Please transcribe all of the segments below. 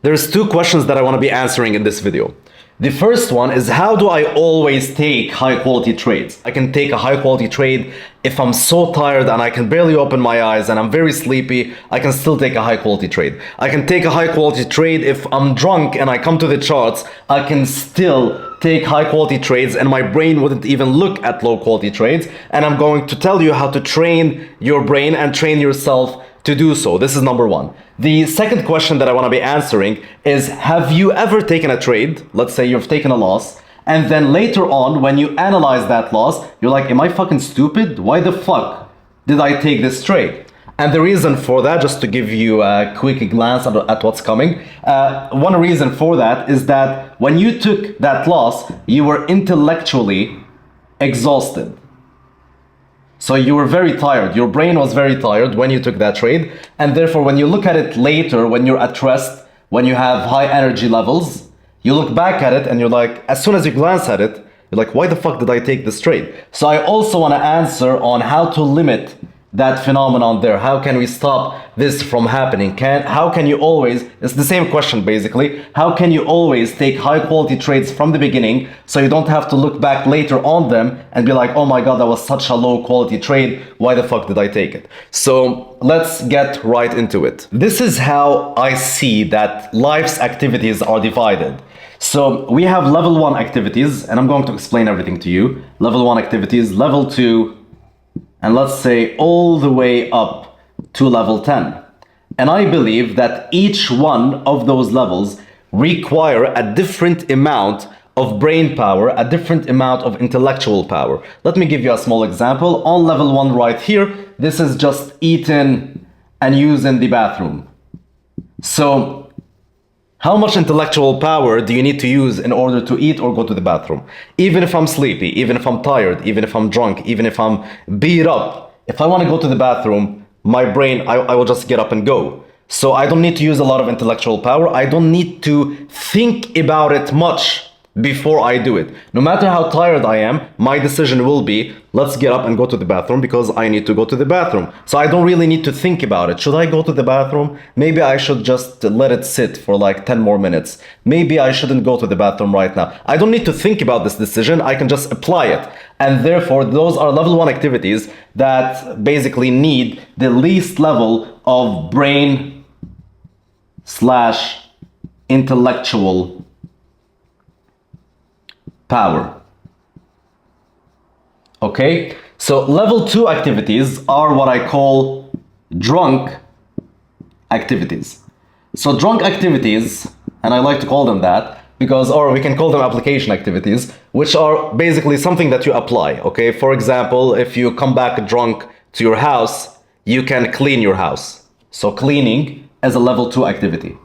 There's two questions that I want to be answering in this video. The first one is, how do I always take high quality trades? I can take a high quality trade if I'm so tired and I can barely open my eyes and I'm very sleepy. I can still take a high quality trade. I can take a high quality trade if I'm drunk and I come to the charts. I can still take high quality trades and my brain wouldn't even look at low quality trades. And I'm going to tell you how to train your brain and train yourself to do so. This is number one. The second question that I want to be answering is, have you ever taken a trade? Let's say you've taken a loss, and then later on when you analyze that loss, you're like, am I fucking stupid? Why the fuck did I take this trade? And the reason for that, just to give you a quick glance at what's coming, one reason for that is that when you took that loss, you were intellectually exhausted. So you were very tired. Your brain was very tired when you took that trade. And therefore, when you look at it later, when you're at rest, when you have high energy levels, you look back at it and you're like, as soon as you glance at it, you're like, why the fuck did I take this trade? So I also want to answer on how to limit that phenomenon there. How can we stop this from happening? How can you always, it's the same question basically, how can you always take high quality trades from the beginning so you don't have to look back later on them and be like, oh my god, that was such a low quality trade, why the fuck did I take it? So let's get right into it. This is how I see that life's activities are divided. So we have level 1 activities, and I'm going to explain everything to you. Level 1 activities, level 2, and let's say all the way up to level 10. And I believe that each one of those levels require a different amount of brain power, a different amount of intellectual power. Let me give you a small example. On level 1 right here, this is just eating and using the bathroom. So how much intellectual power do you need to use in order to eat or go to the bathroom? Even if I'm sleepy, even if I'm tired, even if I'm drunk, even if I'm beat up, if I want to go to the bathroom, my brain, I will just get up and go. So I don't need to use a lot of intellectual power. I don't need to think about it much before I do it. No matter how tired I am, my decision will be, let's get up and go to the bathroom because I need to go to the bathroom. So I don't really need to think about it. Should I go to the bathroom? Maybe I should just let it sit for like 10 more minutes. Maybe I shouldn't go to the bathroom right now. I don't need to think about this decision. I can just apply it. And therefore, those are level 1 activities that basically need the least level of brain / intellectual power. Okay, so level 2 activities are what I call drunk activities. So drunk activities, and I like to call them that because, or we can call them application activities, which are basically something that you apply. Okay, for example, if you come back drunk to your house, you can clean your house. So cleaning is a level 2 activity,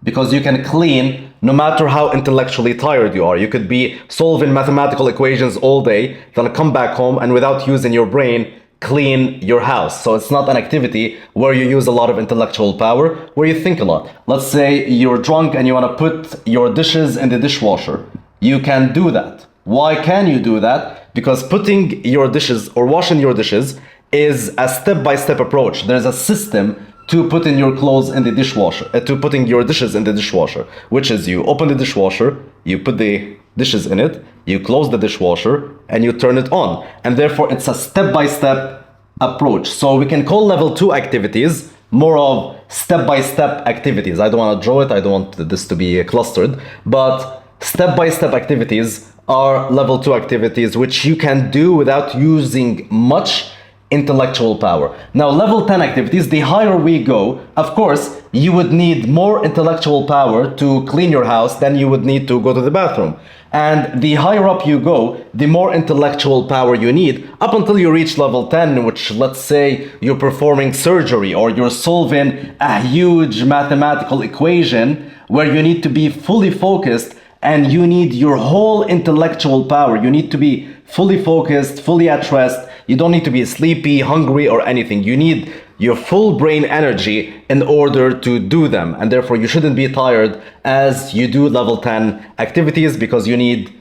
because you can clean no matter how intellectually tired you are. You could be solving mathematical equations all day, then come back home and without using your brain, clean your house. So it's not an activity where you use a lot of intellectual power, where you think a lot. Let's say you're drunk and you want to put your dishes in the dishwasher. You can do that. Why can you do that? Because putting your dishes or washing your dishes is a step-by-step approach. There's a system to putting your clothes in the dishwasher, to putting your dishes in the dishwasher, which is you open the dishwasher, you put the dishes in it, you close the dishwasher, and you turn it on. And therefore, it's a step-by-step approach. So we can call level 2 activities more of step-by-step activities. I don't want to draw it, I don't want this to be clustered, but step-by-step activities are level 2 activities which you can do without using much intellectual power. Now, level 10 activities, the higher we go, of course, you would need more intellectual power to clean your house than you would need to go to the bathroom. And the higher up you go, the more intellectual power you need, up until you reach level 10, which, let's say you're performing surgery or you're solving a huge mathematical equation where you need to be fully focused and you need your whole intellectual power. You need to be fully focused, fully at rest. You don't need to be sleepy, hungry, or anything. You need your full brain energy in order to do them. And therefore, you shouldn't be tired as you do level 10 activities because you need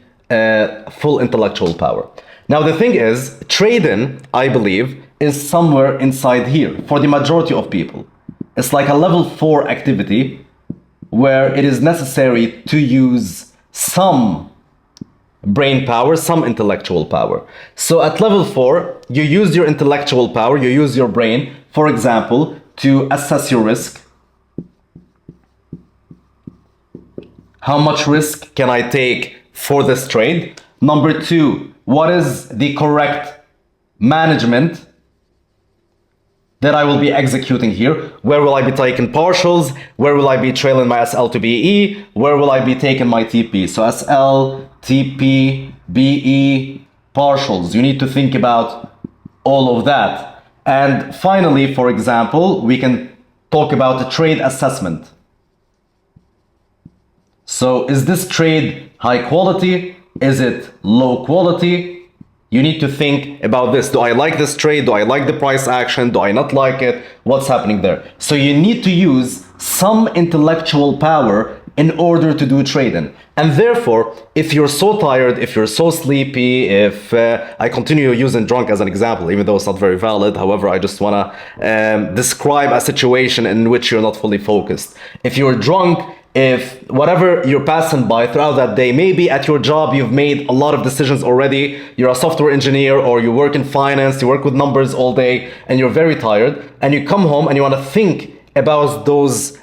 full intellectual power. Now, the thing is, trading, I believe, is somewhere inside here for the majority of people. It's like a level 4 activity where it is necessary to use some brain power, some intellectual power. So at level 4, you use your intellectual power, you use your brain, for example, to assess your risk. How much risk can I take for this trade? Number 2, what is the correct management that I will be executing here? Where will I be taking partials? Where will I be trailing my SL to BE? Where will I be taking my TP? So SL, TP, BE, partials. You need to think about all of that. And finally, for example, we can talk about the trade assessment. So is this trade high quality? Is it low quality? You need to think about this. Do I like this trade? Do I like the price action? Do I not like it? What's happening there? So you need to use some intellectual power in order to do trading. And therefore, if you're so tired, if you're so sleepy, if I continue using drunk as an example, even though it's not very valid, however, I just want to describe a situation in which you're not fully focused. If you're drunk, if whatever you're passing by throughout that day, maybe at your job you've made a lot of decisions already, you're a software engineer or you work in finance, you work with numbers all day and you're very tired, and you come home and you want to think about those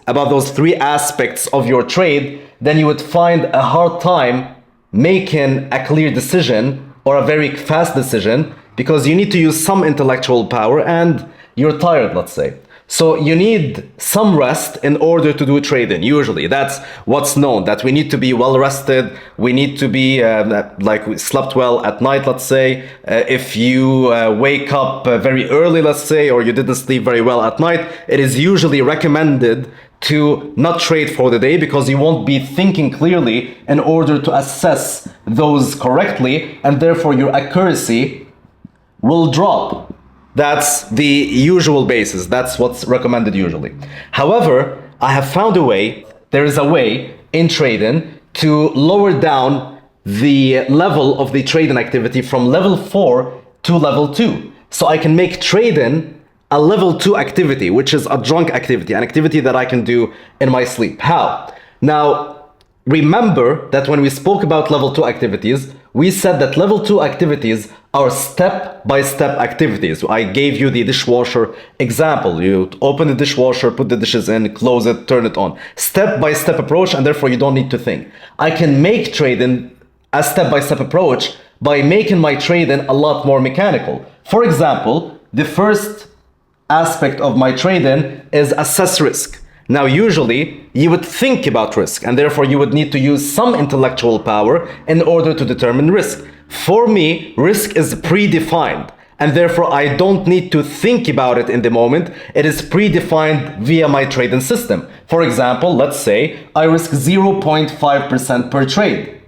3 aspects of your trade, then you would find a hard time making a clear decision or a very fast decision because you need to use some intellectual power and you're tired, let's say. So you need some rest in order to do trading. Usually that's what's known, that we need to be well rested. We need to be like we slept well at night, let's say. If you wake up very early, let's say, or you didn't sleep very well at night, it is usually recommended to not trade for the day because you won't be thinking clearly in order to assess those correctly, and therefore your accuracy will drop. That's the usual basis. That's what's recommended usually. However, I have found a way, there is a way in trading to lower down the level of the trading activity from level 4 to level 2. So I can make trading a level 2 activity, which is a drunk activity, an activity that I can do in my sleep. How? Now, remember that when we spoke about level 2 activities, we said that level 2 activities are step-by-step activities. I gave you the dishwasher example. You open the dishwasher, put the dishes in, close it, turn it on. Step-by-step approach, and therefore you don't need to think. I can make trading a step-by-step approach by making my trading a lot more mechanical. For example, the first aspect of my trading is assess risk. Now, usually you would think about risk, and therefore you would need to use some intellectual power in order to determine risk. For me, risk is predefined, and therefore I don't need to think about it in the moment. It is predefined via my trading system. For example, let's say I risk 0.5% per trade.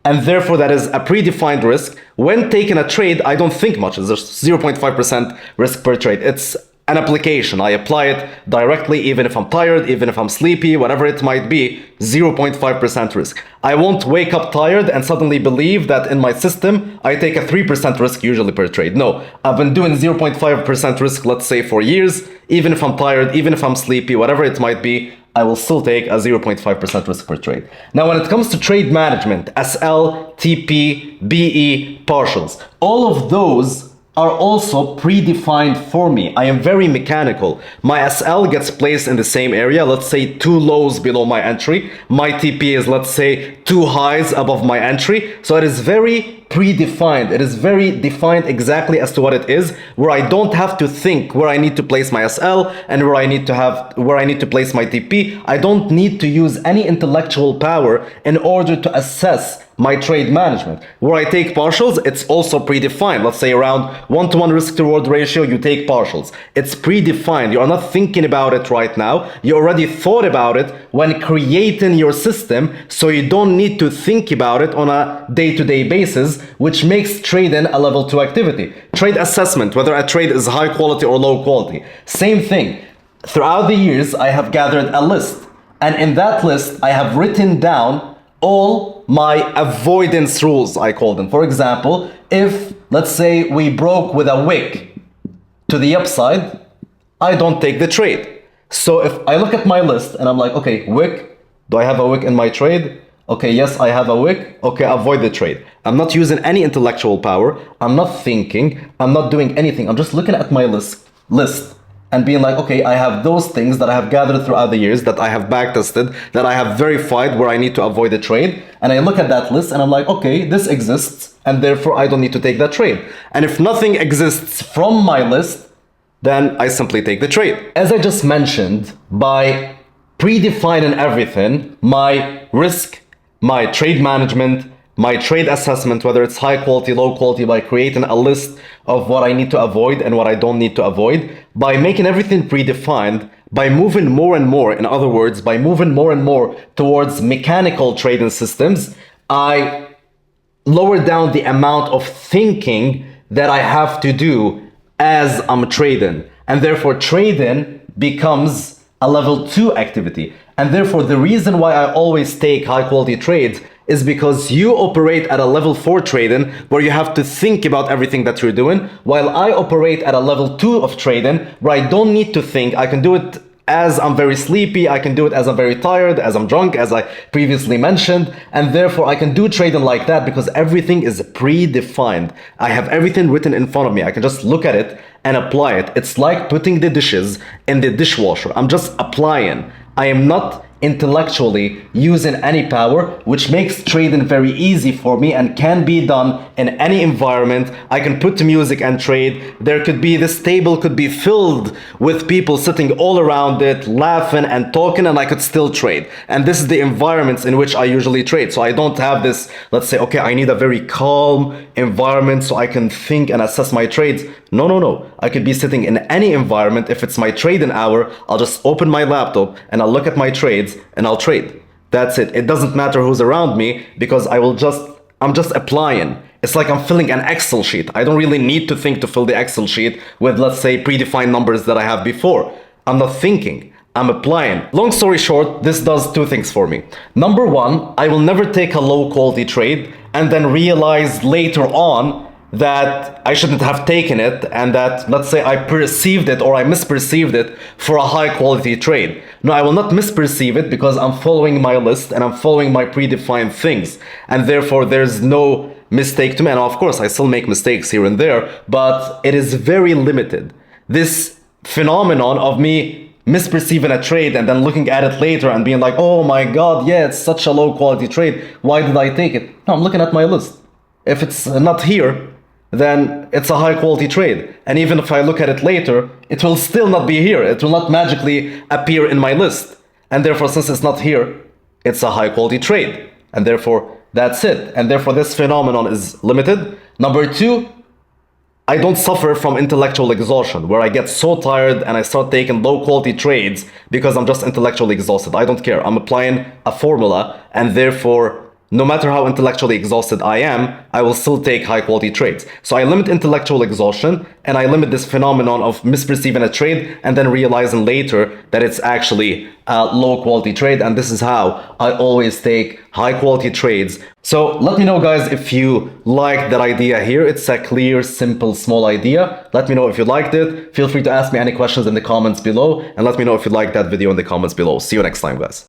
And therefore that is a predefined risk. When taking a trade, I don't think much. It's just 0.5% risk per trade. It's an application. I apply it directly, even if I'm tired, even if I'm sleepy, whatever it might be, 0.5% risk. I won't wake up tired and suddenly believe that in my system, I take a 3% risk usually per trade. No, I've been doing 0.5% risk, let's say, for years. Even if I'm tired, even if I'm sleepy, whatever it might be, I will still take a 0.5% risk per trade. Now, when it comes to trade management, SL, TP, BE, partials, all of those are also predefined for me. I am very mechanical. My SL gets placed in the same area, let's say 2 lows below my entry. My TP is, let's say, 2 highs above my entry. So it is very predefined. It is very defined exactly as to what it is, where I don't have to think where I need to place my SL and where I need to place my TP. I don't need to use any intellectual power in order to assess my trade management. Where I take partials, it's also predefined. Let's say around 1-to-1 risk to reward ratio, you take partials. It's predefined. You are not thinking about it right now. You already thought about it when creating your system, so you don't need to think about it on a day-to-day basis, which makes trading a level 2 activity. Trade assessment, whether a trade is high quality or low quality. Same thing. Throughout the years, I have gathered a list, and in that list, I have written down all my avoidance rules, I call them. For example, if, let's say, we broke with a wick to the upside, I don't take the trade. So if I look at my list and I'm like, okay, wick, do I have a wick in my trade? Okay, yes, I have a wick. Okay, avoid the trade. I'm not using any intellectual power. I'm not thinking. I'm not doing anything. I'm just looking at my list and being like, okay, I have those things that I have gathered throughout the years, that I have backtested, that I have verified where I need to avoid the trade. And I look at that list and I'm like, okay, this exists, and therefore I don't need to take that trade. And if nothing exists from my list, then I simply take the trade. As I just mentioned, by predefining everything, my risk, my trade management, my trade assessment, whether it's high quality, low quality, by creating a list of what I need to avoid and what I don't need to avoid, by making everything predefined, by moving more and more, in other words, by moving more and more towards mechanical trading systems, I lower down the amount of thinking that I have to do as I'm trading. And therefore trading becomes a level 2 activity. And therefore the reason why I always take high quality trades is because you operate at a level 4 trading where you have to think about everything that you're doing, while I operate at a level 2 of trading where I don't need to think. I can do it as I'm very sleepy, I can do it as I'm very tired, as I'm drunk, as I previously mentioned, and therefore I can do trading like that because everything is predefined. I have everything written in front of me. I can just look at it and apply it. It's like putting the dishes in the dishwasher. I'm just applying. I am not intellectually using any power, which makes trading very easy for me and can be done in any environment. I can put music and trade. There could be, this table could be filled with people sitting all around it, laughing and talking, and I could still trade. And this is the environments in which I usually trade. So I don't have this, let's say, okay, I need a very calm environment so I can think and assess my trades. No. I could be sitting in any environment. If it's my trading hour, I'll just open my laptop and I'll look at my trades and I'll trade. That's it. It doesn't matter who's around me because I'm just applying. It's like I'm filling an Excel sheet. I don't really need to think to fill the Excel sheet with, let's say, predefined numbers that I have before. I'm not thinking. I'm applying. Long story short, this does two things for me. Number one, I will never take a low quality trade and then realize later on that I shouldn't have taken it and that, let's say, I perceived it or I misperceived it for a high quality trade. No, I will not misperceive it because I'm following my list and I'm following my predefined things. And therefore, there's no mistake to me. And of course, I still make mistakes here and there, but it is very limited. This phenomenon of me misperceiving a trade and then looking at it later and being like, oh my God, yeah, it's such a low quality trade. Why did I take it? No, I'm looking at my list. If it's not here, then it's a high quality trade. And even if I look at it later, it will still not be here. It will not magically appear in my list. And therefore, since it's not here, it's a high quality trade. And therefore, that's it. And therefore, this phenomenon is limited. Number two, I don't suffer from intellectual exhaustion, where I get so tired and I start taking low quality trades because I'm just intellectually exhausted. I don't care. I'm applying a formula, and therefore, no matter how intellectually exhausted I am, I will still take high quality trades. So I limit intellectual exhaustion and I limit this phenomenon of misperceiving a trade and then realizing later that it's actually a low quality trade. And this is how I always take high quality trades. So let me know, guys, if you like that idea here. It's a clear, simple, small idea. Let me know if you liked it. Feel free to ask me any questions in the comments below, and let me know if you liked that video in the comments below. See you next time, guys.